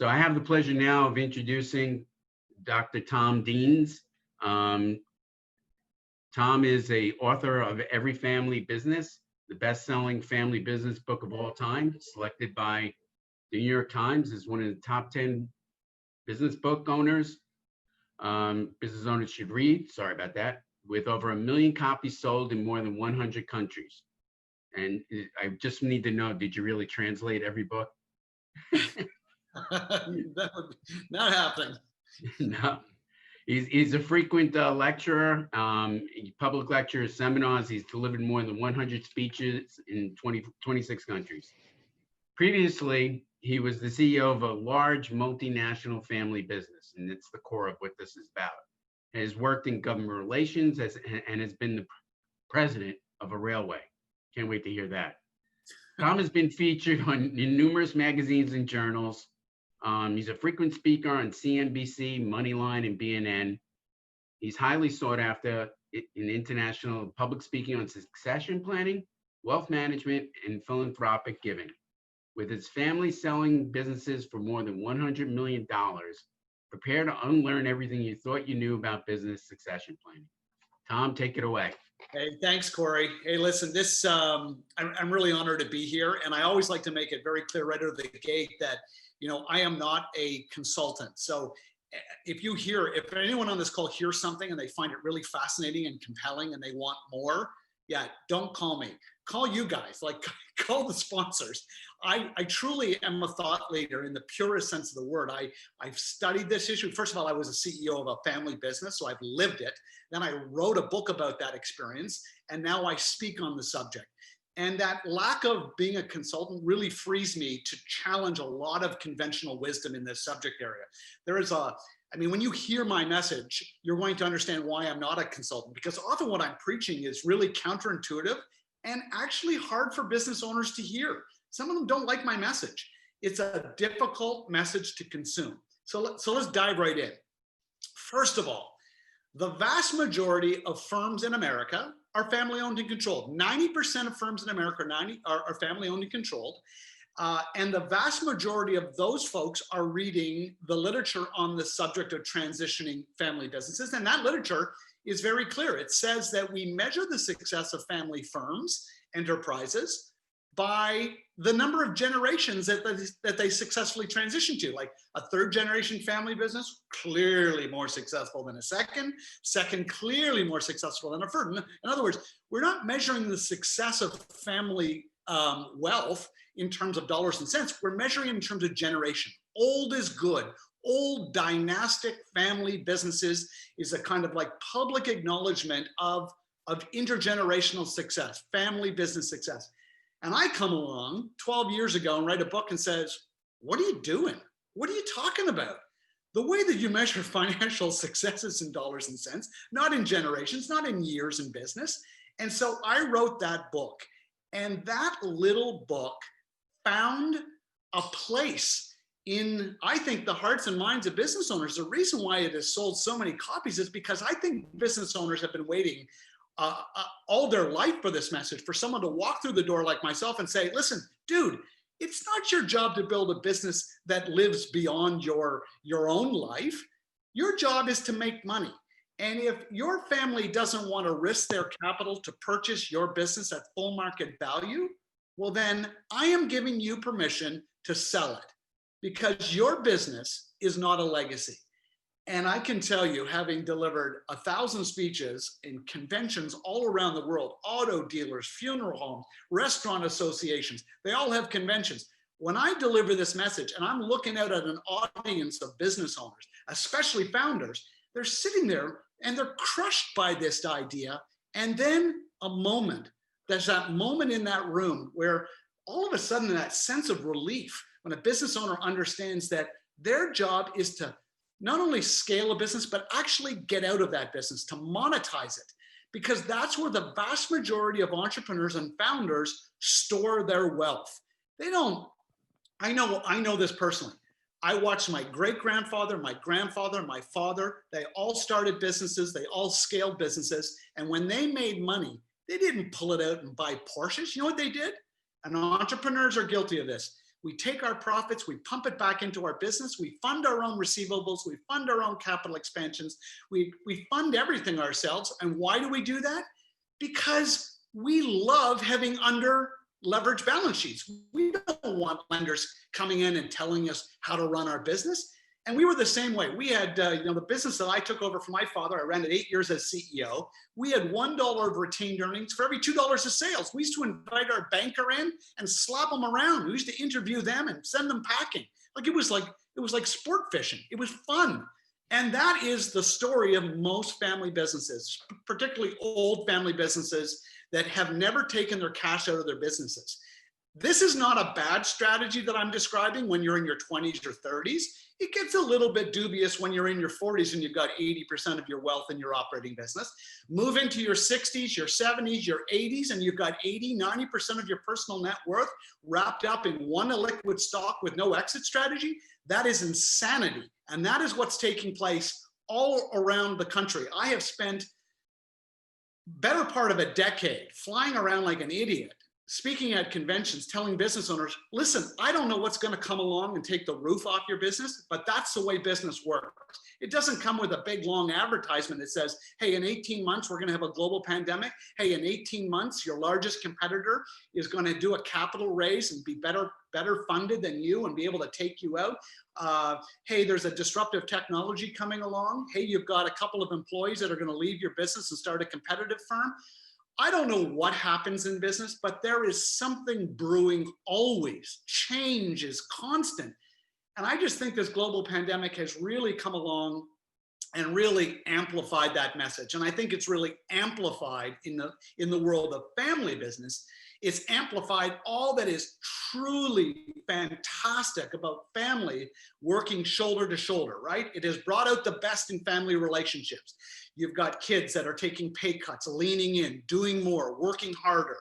So I have the pleasure now of introducing Dr. Tom Deans. Um, Tom is a author of Every Family Business, the best-selling family business book of all time, selected by the New York Times as one of the top 10 business book owners. Business owners should read, sorry about that, with over 1 million copies sold in more than 100 countries. And I just need to know, did you really translate every book? That would not happen. No. He's a frequent lecturer, public lectures, seminars. He's delivered more than 100 speeches in 26 countries. Previously, he was the CEO of a large multinational family business, and it's the core of what this is about. He has worked in government relations and has been the president of a railway. Can't wait to hear that. Tom has been featured in numerous magazines and journals. He's a frequent speaker on CNBC, Moneyline, and BNN. He's highly sought after in international public speaking on succession planning, wealth management, and philanthropic giving. With his family selling businesses for more than $100 million, prepare to unlearn everything you thought you knew about business succession planning. Tom, take it away. Hey, thanks, Corey. Hey, listen, I'm really honored to be here. And I always like to make it very clear right out of the gate that, I am not a consultant. So if anyone on this call hears something and they find it really fascinating and compelling and they want more, yeah, don't call me. Call you guys, call the sponsors. I truly am a thought leader in the purest sense of the word. I've studied this issue. First of all, I was a CEO of a family business, so I've lived it. Then I wrote a book about that experience, and now I speak on the subject. And that lack of being a consultant really frees me to challenge a lot of conventional wisdom in this subject area. When you hear my message, you're going to understand why I'm not a consultant, because often what I'm preaching is really counterintuitive and actually hard for business owners to hear. Some of them don't like my message. It's a difficult message to consume. So let's dive right in. First of all, the vast majority of firms in America are family owned and controlled. 90% of firms in America are family owned and controlled. And the vast majority of those folks are reading the literature on the subject of transitioning family businesses. And that literature is very clear. It says that we measure the success of family firms, enterprises, by the number of generations that they successfully transition to. Like a third generation family business, clearly more successful than a second clearly more successful than a third. In other words, we're not measuring the success of family wealth in terms of dollars and cents. We're measuring it in terms of generation. Old is good. Old dynastic family businesses is a kind of like public acknowledgement of intergenerational success, family business success. And I come along 12 years ago and write a book and says, what are you doing? What are you talking about? The way that you measure financial success is in dollars and cents, not in generations, not in years in business. And so I wrote that book. And that little book found a place in, I think, the hearts and minds of business owners. The reason why it has sold so many copies is because I think business owners have been waiting all their life for this message, for someone to walk through the door like myself and say, listen, dude, it's not your job to build a business that lives beyond your own life. Your job is to make money. And if your family doesn't want to risk their capital to purchase your business at full market value, well, then I am giving you permission to sell it, because your business is not a legacy. And I can tell you, having delivered 1,000 speeches in conventions all around the world, auto dealers, funeral homes, restaurant associations, they all have conventions. When I deliver this message and I'm looking out at an audience of business owners, especially founders, they're sitting there and they're crushed by this idea. And then there's that moment in that room where all of a sudden that sense of relief, when a business owner understands that their job is to not only scale a business, but actually get out of that business, to monetize it, because that's where the vast majority of entrepreneurs and founders store their wealth. They don't, I know this personally. I watched my great-grandfather, my grandfather, my father, they all started businesses, they all scaled businesses. And when they made money, they didn't pull it out and buy Porsches. You know what they did? And entrepreneurs are guilty of this. We take our profits, we pump it back into our business, we fund our own receivables, we fund our own capital expansions, we fund everything ourselves. And why do we do that? Because we love having under leveraged balance sheets. We don't want lenders coming in and telling us how to run our business. And we were the same way. We had, the business that I took over from my father, I ran it 8 years as CEO. We had $1 of retained earnings for every $2 of sales. We used to invite our banker in and slap them around. We used to interview them and send them packing. It was like sport fishing. It was fun. And that is the story of most family businesses, particularly old family businesses that have never taken their cash out of their businesses. This is not a bad strategy that I'm describing when you're in your 20s or 30s. It gets a little bit dubious when you're in your 40s and you've got 80% of your wealth in your operating business. Move into your 60s, your 70s, your 80s, and you've got 80, 90% of your personal net worth wrapped up in one illiquid stock with no exit strategy. That is insanity. And that is what's taking place all around the country. I have spent better part of a decade flying around like an idiot, speaking at conventions, telling business owners, listen, I don't know what's going to come along and take the roof off your business, but that's the way business works. It doesn't come with a big, long advertisement that says, hey, in 18 months, we're going to have a global pandemic. Hey, in 18 months, your largest competitor is going to do a capital raise and be better funded than you and be able to take you out. Hey, there's a disruptive technology coming along. Hey, you've got a couple of employees that are going to leave your business and start a competitive firm. I don't know what happens in business, but there is something brewing always. Change is constant. And I just think this global pandemic has really come along and really amplified that message. And I think it's really amplified in the world of family business. It's amplified all that is truly fantastic about family working shoulder to shoulder, right? It has brought out the best in family relationships. You've got kids that are taking pay cuts, leaning in, doing more, working harder,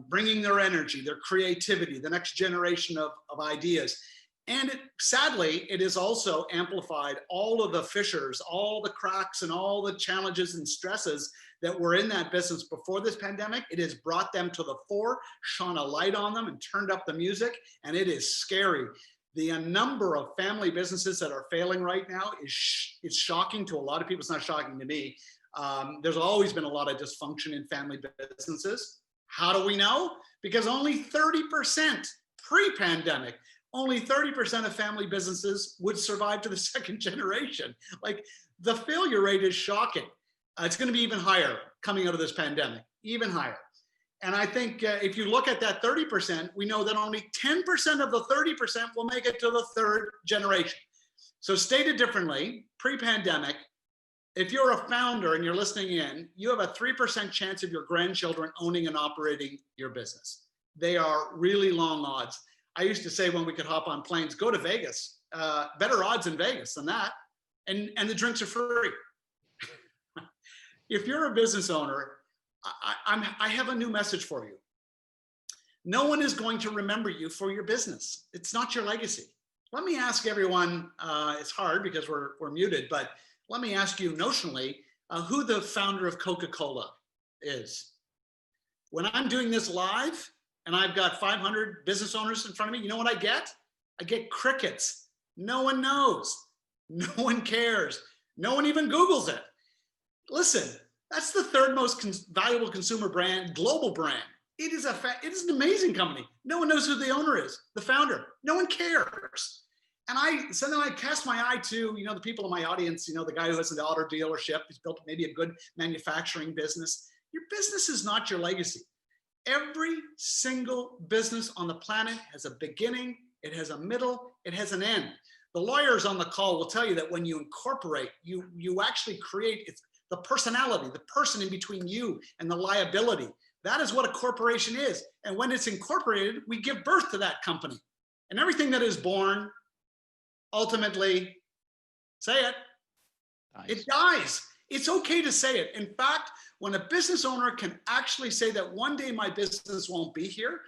bringing their energy, their creativity, the next generation of ideas. And sadly, it has also amplified all of the fissures, all the cracks, and all the challenges and stresses that were in that business before this pandemic. It has brought them to the fore, shone a light on them, and turned up the music, and it is scary. The number of family businesses that are failing right now is shocking to a lot of people. It's not shocking to me. There's always been a lot of dysfunction in family businesses. How do we know? Because only 30% pre-pandemic, only 30% of family businesses would survive to the second generation. Like, the failure rate is shocking. It's going to be even higher coming out of this pandemic, even higher. And I think if you look at that 30%, we know that only 10% of the 30% will make it to the third generation. So stated differently, pre-pandemic, if you're a founder and you're listening in, you have a 3% chance of your grandchildren owning and operating your business. They are really long odds. I used to say when we could hop on planes, go to Vegas. Better odds in Vegas than that. And the drinks are free. If you're a business owner, I have a new message for you. No one is going to remember you for your business. It's not your legacy. Let me ask everyone, it's hard because we're muted, but let me ask you notionally who the founder of Coca-Cola is. When I'm doing this live and I've got 500 business owners in front of me, you know what I get? I get crickets. No one knows. No one cares. No one even Googles it. Listen, that's the third most valuable consumer brand, global brand. It is an amazing company. No one knows who the owner is, the founder. No one cares. And so then I cast my eye to, the people in my audience, the guy who has the auto dealership, he's built maybe a good manufacturing business. Your business is not your legacy. Every single business on the planet has a beginning, it has a middle, it has an end. The lawyers on the call will tell you that when you incorporate, you actually create the personality, the person in between you and the liability. That is what a corporation is. And when it's incorporated, we give birth to that company. And everything that is born, ultimately, say it, it dies. It's okay to say it. In fact, when a business owner can actually say that one day my business won't be here,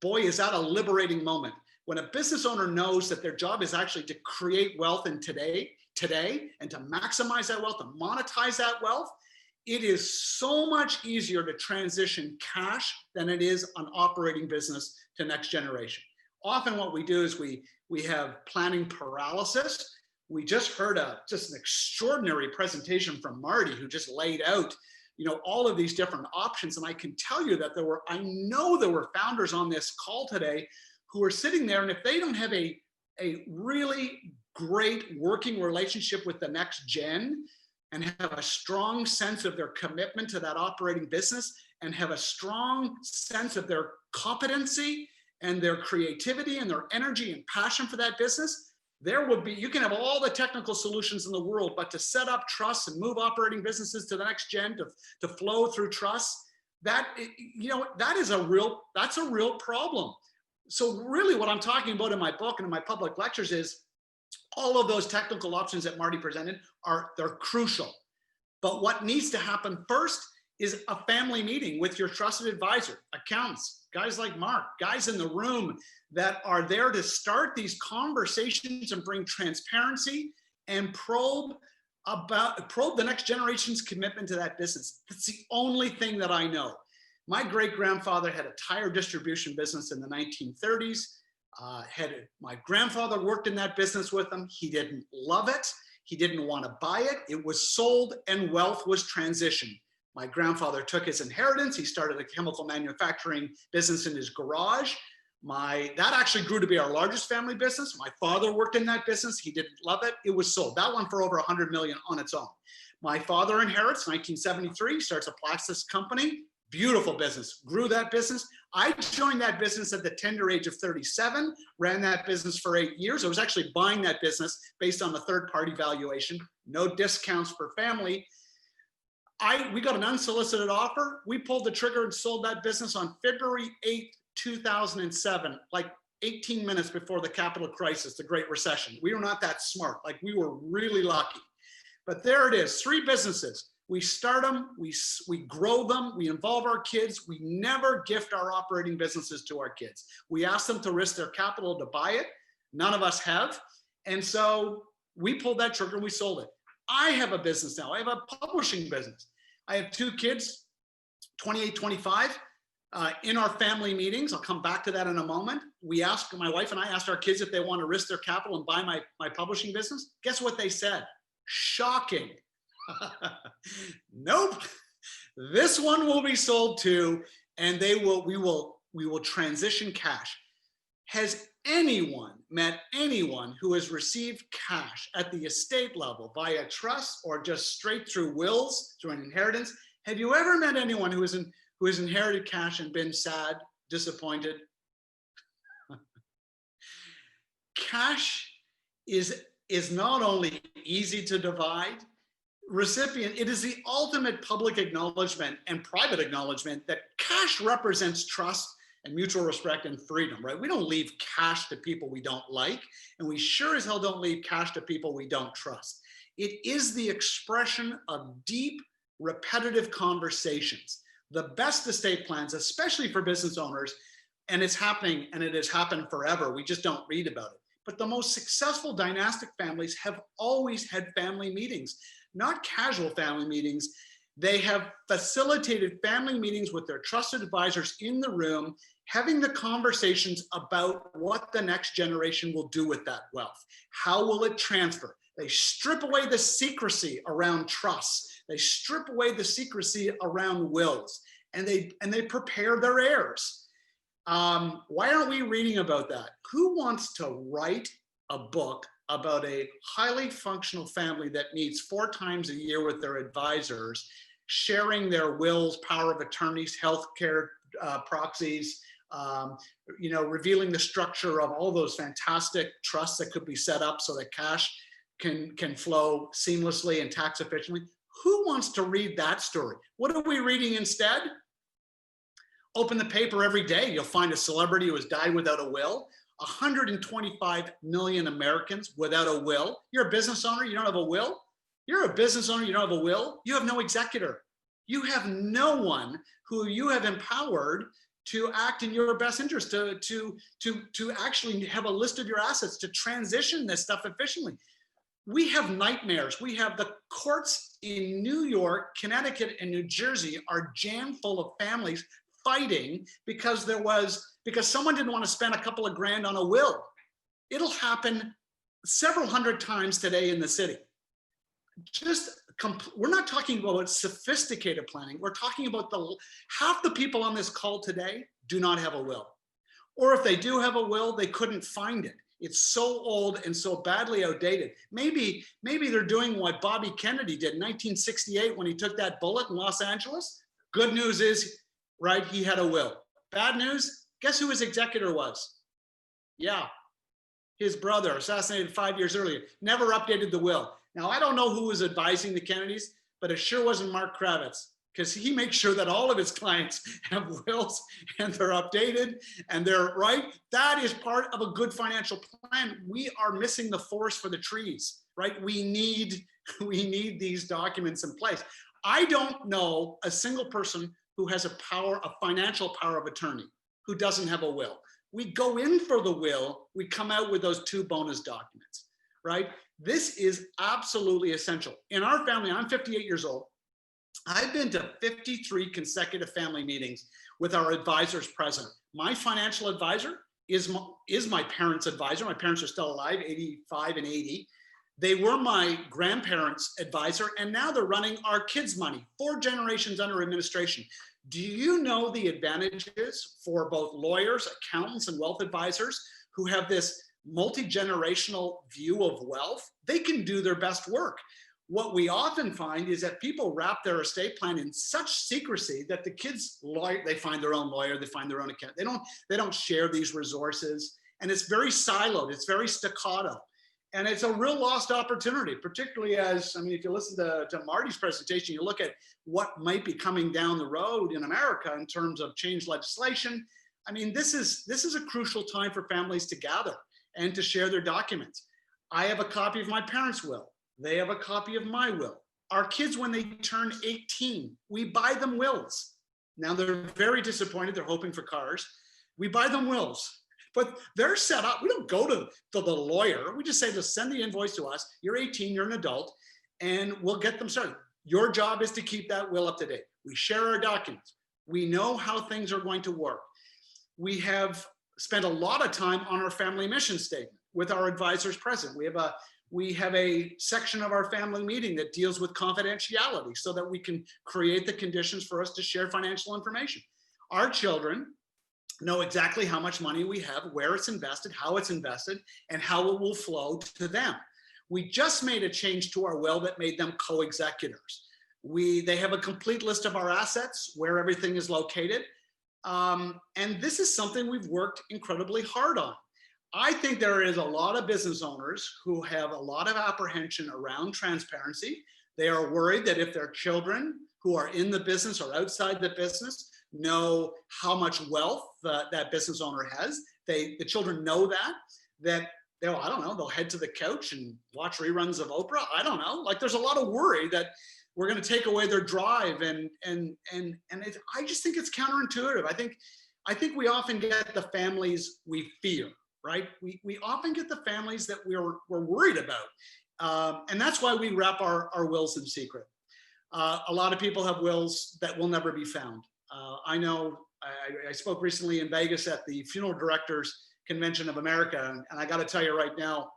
boy, is that a liberating moment. When a business owner knows that their job is actually to create wealth in today, and to maximize that wealth, to monetize that wealth, it is so much easier to transition cash than it is an operating business to next generation. often what we do is we have planning paralysis. We just heard just an extraordinary presentation from Marty, who just laid out, all of these different options. And I can tell you that I know there were founders on this call today who are sitting there, and if they don't have a really great working relationship with the next gen, and have a strong sense of their commitment to that operating business, and have a strong sense of their competency and their creativity and their energy and passion for that business, you can have all the technical solutions in the world, but to set up trust and move operating businesses to the next gen, to flow through trust, that's a real problem. So really what I'm talking about in my book and in my public lectures is all of those technical options that Marty presented they're crucial. But what needs to happen first is a family meeting with your trusted advisor, accountants, guys like Mark, guys in the room that are there to start these conversations and bring transparency and probe the next generation's commitment to that business. That's the only thing that I know. My great-grandfather had a tire distribution business in the 1930s. My grandfather worked in that business with him. He didn't love it. He didn't want to buy it. It was sold and wealth was transitioned. My grandfather took his inheritance. He started a chemical manufacturing business in his garage. That actually grew to be our largest family business. My father worked in that business. He didn't love it. It was sold. That one for over 100 million on its own. My father inherits 1973, starts a plastics company. Beautiful business, grew that business. I joined that business at the tender age of 37, ran that business for 8 years. I was actually buying that business based on the third-party valuation, no discounts for family. We got an unsolicited offer. We pulled the trigger and sold that business on February 8th, 2007, like 18 minutes before the capital crisis, the Great Recession. We were not that smart. Like, we were really lucky. But there it is, 3 businesses. We start them, we grow them, we involve our kids. We never gift our operating businesses to our kids. We ask them to risk their capital to buy it. None of us have. And so we pulled that trigger and we sold it. I have a business now. I have a publishing business. I have 2 kids, 28, 25. In our family meetings, I'll come back to that in a moment. My wife and I asked our kids if they want to risk their capital and buy my publishing business. Guess what they said? Shocking. Nope. This one will be sold too, and we will transition cash. Has anyone met anyone who has received cash at the estate level via trust or just straight through wills, through an inheritance? Have you ever met anyone who has inherited cash and been sad, disappointed? Cash is not only easy to divide, it is the ultimate public acknowledgement and private acknowledgement that cash represents trust and mutual respect and freedom, right? We don't leave cash to people we don't like, and we sure as hell don't leave cash to people we don't trust. It is the expression of deep, repetitive conversations. The best estate plans, especially for business owners, and it's happening, and it has happened forever. We just don't read about it. But the most successful dynastic families have always had family meetings. Not casual family meetings. They have facilitated family meetings with their trusted advisors in the room, having the conversations about what the next generation will do with that wealth. How will it transfer? They strip away the secrecy around trust. They strip away the secrecy around wills, and they prepare their heirs. Why aren't we reading about that? Who wants to write a book about a highly functional family that meets 4 times a year with their advisors, sharing their wills, power of attorneys, healthcare proxies, revealing the structure of all those fantastic trusts that could be set up so that cash can flow seamlessly and tax efficiently? Who wants to read that story? What are we reading instead? Open the paper every day, you'll find a celebrity who has died without a will. 125 million Americans without a will. You're a business owner, you don't have a will? You're a business owner, you don't have a will? You have no executor. You have no one who you have empowered to act in your best interest, to actually have a list of your assets, to transition this stuff efficiently. We have nightmares. We have the courts in New York, Connecticut, and New Jersey are jam full of families fighting because there was because someone didn't want to spend a couple of grand on a will. It'll happen several hundred times today in the city. We're not talking about sophisticated planning. We're talking about half the people on this call today do not have a will. Or if they do have a will, they couldn't find it. It's so old and so badly outdated. Maybe they're doing what Bobby Kennedy did in 1968 when he took that bullet in Los Angeles. Good news is, right, he had a will. Bad news, guess who his executor was? Yeah, his brother, assassinated 5 years earlier, never updated the will. Now, I don't know who was advising the Kennedys, but it sure wasn't Mark Kravitz, because he makes sure that all of his clients have wills and they're updated and they're right. That is part of a good financial plan. We are missing the forest for the trees, right? We need these documents in place. I don't know a single person who has a financial power of attorney who doesn't have a will. We go in for the will, we come out with those 2 bonus documents, right? This is absolutely essential. In our family, I'm 58 years old. I've been to 53 consecutive family meetings with our advisors present. My financial advisor is my parents' advisor. My parents are still alive, 85 and 80. They were my grandparents' advisor, and now they're running our kids' money, 4 generations under administration. Do you know the advantages for both lawyers, accountants, and wealth advisors who have this multi-generational view of wealth? They can do their best work. What we often find is that people wrap their estate plan in such secrecy that the kids, they find their own lawyer, they find their own account. They don't share these resources, and it's very siloed, it's very staccato. And it's a real lost opportunity, particularly if you listen to Marty's presentation, you look at what might be coming down the road in America in terms of change legislation. This is a crucial time for families to gather and to share their documents. I have a copy of my parents' will. They have a copy of my will. Our kids, when they turn 18, we buy them wills. Now they're very disappointed. They're hoping for cars. We buy them wills, but they're set up. We don't go to the lawyer. We just say, just send the invoice to us. You're 18, you're an adult, and we'll get them started. Your job is to keep that will up to date. We share our documents. We know how things are going to work. We have spent a lot of time on our family mission statement with our advisors present. We have a section of our family meeting that deals with confidentiality so that we can create the conditions for us to share financial information. Our children know exactly how much money we have, where it's invested, how it's invested, and how it will flow to them. We just made a change to our will that made them co-executors. They have a complete list of our assets, where everything is located. And this is something we've worked incredibly hard on. I think there is a lot of business owners who have a lot of apprehension around transparency. They are worried that if their children who are in the business or outside the business know how much wealth that business owner has, the children know that I don't know, they'll head to the couch and watch reruns of Oprah. I don't know. There's a lot of worry that we're going to take away their drive, and I just think it's counterintuitive. I think we often get the families we fear. Right? We often get the families that we're worried about. And that's why we wrap our wills in secret. A lot of people have wills that will never be found. I know I spoke recently in Vegas at the Funeral Directors Convention of America. And I got to tell you right now,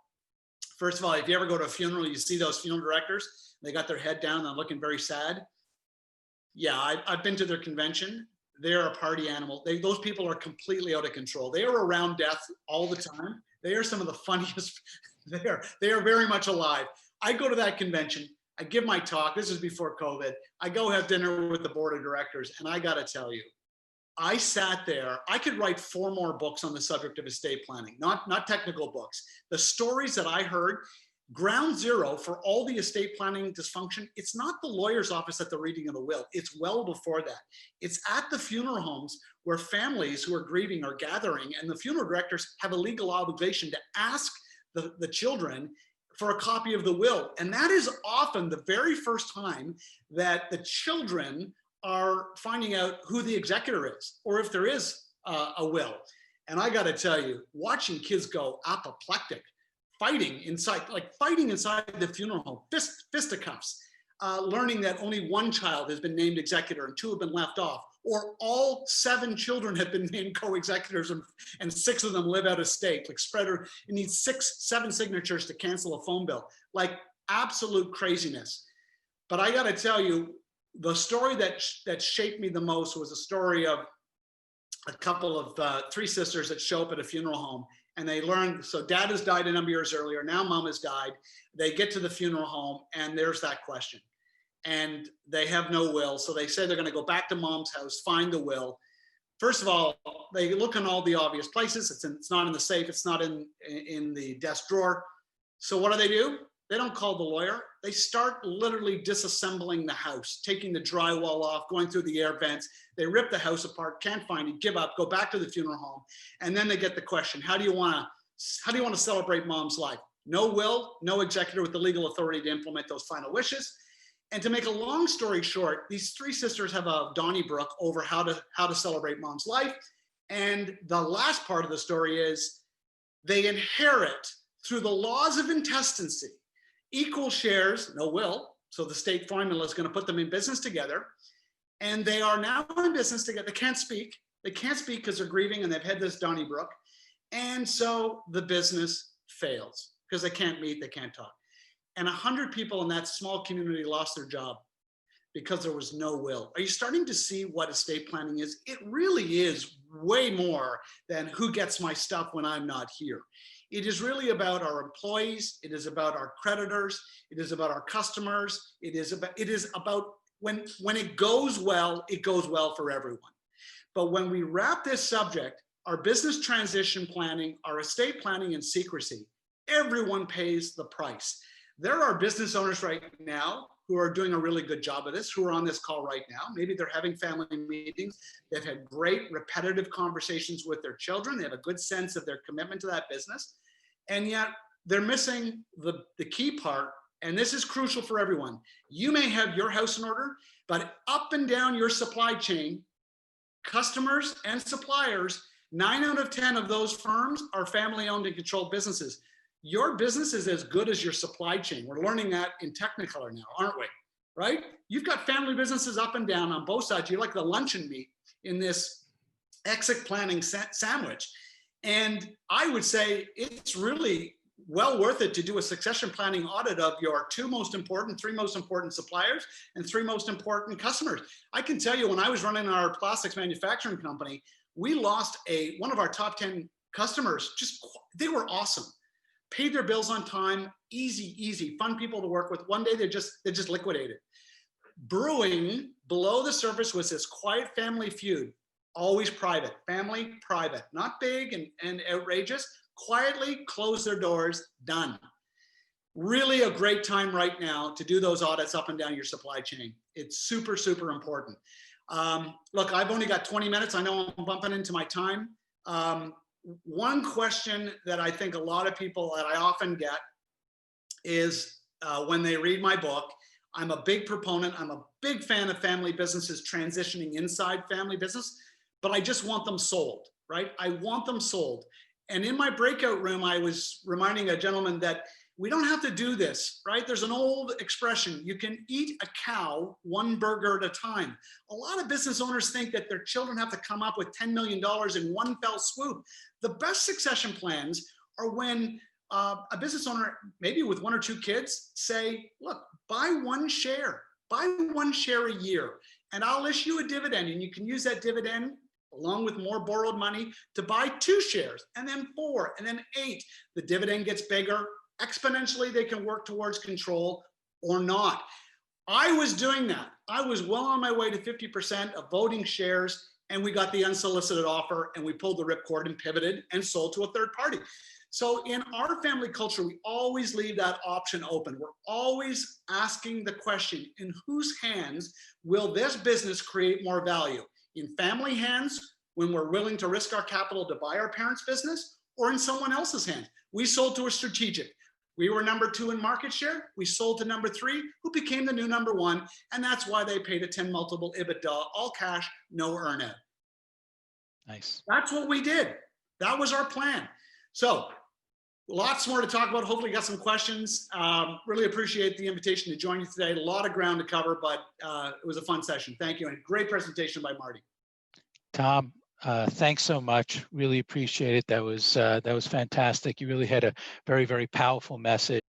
first of all, if you ever go to a funeral, you see those funeral directors, they got their head down and looking very sad. Yeah, I've been to their convention. They're a party animal. Those people are completely out of control. They are around death all the time. They are some of the funniest. They are very much alive. I go to that convention. I give my talk. This is before COVID. I go have dinner with the board of directors, and I got to tell you, I sat there. I could write 4 more books on the subject of estate planning, not technical books. The stories that I heard. Ground zero for all the estate planning dysfunction, it's not the lawyer's office at the reading of the will. It's well before that. It's at the funeral homes where families who are grieving are gathering, and the funeral directors have a legal obligation to ask the children for a copy of the will. And that is often the very first time that the children are finding out who the executor is, or if there is a will. And I got to tell you, watching kids go apoplectic, fighting inside the funeral home, fisticuffs, learning that only one child has been named executor and 2 have been left off, or all 7 children have been named co-executors and 6 of them live out of state, like spreader, it needs 7 signatures to cancel a phone bill, like absolute craziness. But I got to tell you, the story that shaped me the most was a story of a couple of 3 sisters that show up at a funeral home, and they learn, so dad has died a number of years earlier, now mom has died. They get to the funeral home and there's that question, and they have no will. So they say they're going to go back to mom's house, find the will. First of all, they look in all the obvious places. It's not in the safe. It's not in the desk drawer. So what do? They don't call the lawyer. They start literally disassembling the house, taking the drywall off, going through the air vents. They rip the house apart, can't find it, give up, go back to the funeral home. And then they get the question, how do you want to celebrate mom's life? No will, no executor with the legal authority to implement those final wishes. And to make a long story short, these 3 sisters have a Donnybrook over how to celebrate mom's life. And the last part of the story is they inherit, through the laws of intestacy, equal shares, no will. So the state formula is going to put them in business together. And they are now in business together. They can't speak. They can't speak because they're grieving and they've had this Donnybrook. And so the business fails because they can't meet, they can't talk. And 100 people in that small community lost their job because there was no will. Are you starting to see what estate planning is? It really is way more than who gets my stuff when I'm not here. It is really about our employees. It is about our creditors. It is about our customers. It is about when it goes well for everyone. But when we wrap this subject, our business transition planning, our estate planning and secrecy, everyone pays the price. There are business owners right now who are doing a really good job of this, who are on this call right now. Maybe they're having family meetings. They've had great repetitive conversations with their children. They have a good sense of their commitment to that business. And yet they're missing the key part. And this is crucial for everyone. You may have your house in order, but up and down your supply chain, customers and suppliers, 9 out of 10 of those firms are family owned and controlled businesses. Your business is as good as your supply chain. We're learning that in Technicolor now, aren't we? Right? You've got family businesses up and down on both sides. You're like the luncheon meat in this exit planning sandwich. And I would say it's really well worth it to do a succession planning audit of your 3 most important suppliers and 3 most important customers. I can tell you, when I was running our plastics manufacturing company, we lost one of our top 10 customers. They were awesome. Paid their bills on time, easy, fun people to work with. One day they just liquidated. Brewing below the surface was this quiet family feud, always private, family, private, not big and outrageous, quietly close their doors, done. Really a great time right now to do those audits up and down your supply chain. It's super, super important. Look, I've only got 20 minutes. I know I'm bumping into my time. One question that I think a lot of people that I often get is when they read my book, I'm a big proponent, I'm a big fan of family businesses transitioning inside family business, but I just want them sold, right? I want them sold. And in my breakout room, I was reminding a gentleman that we don't have to do this, right? There's an old expression, you can eat a cow 1 burger at a time. A lot of business owners think that their children have to come up with $10 million in one fell swoop. The best succession plans are when a business owner, maybe with 1 or 2 kids, say, look, buy 1 share a year, and I'll issue a dividend, and you can use that dividend along with more borrowed money to buy 2 shares, and then 4, and then 8. The dividend gets bigger. Exponentially, they can work towards control or not. I was doing that. I was well on my way to 50% of voting shares, and we got the unsolicited offer, and we pulled the ripcord and pivoted and sold to a third party. So in our family culture, we always leave that option open. We're always asking the question, in whose hands will this business create more value? In family hands, when we're willing to risk our capital to buy our parents' business, or in someone else's hands? We sold to a strategic. We were number 2 in market share. We sold to number 3, who became the new number 1. And that's why they paid a 10 multiple EBITDA, all cash, no earn-out. Nice. That's what we did. That was our plan. So lots more to talk about. Hopefully you got some questions. Really appreciate the invitation to join you today. A lot of ground to cover, but it was a fun session. Thank you. And great presentation by Marty. Tom, thanks so much. Really appreciate it. That was fantastic. You really had a very, very powerful message.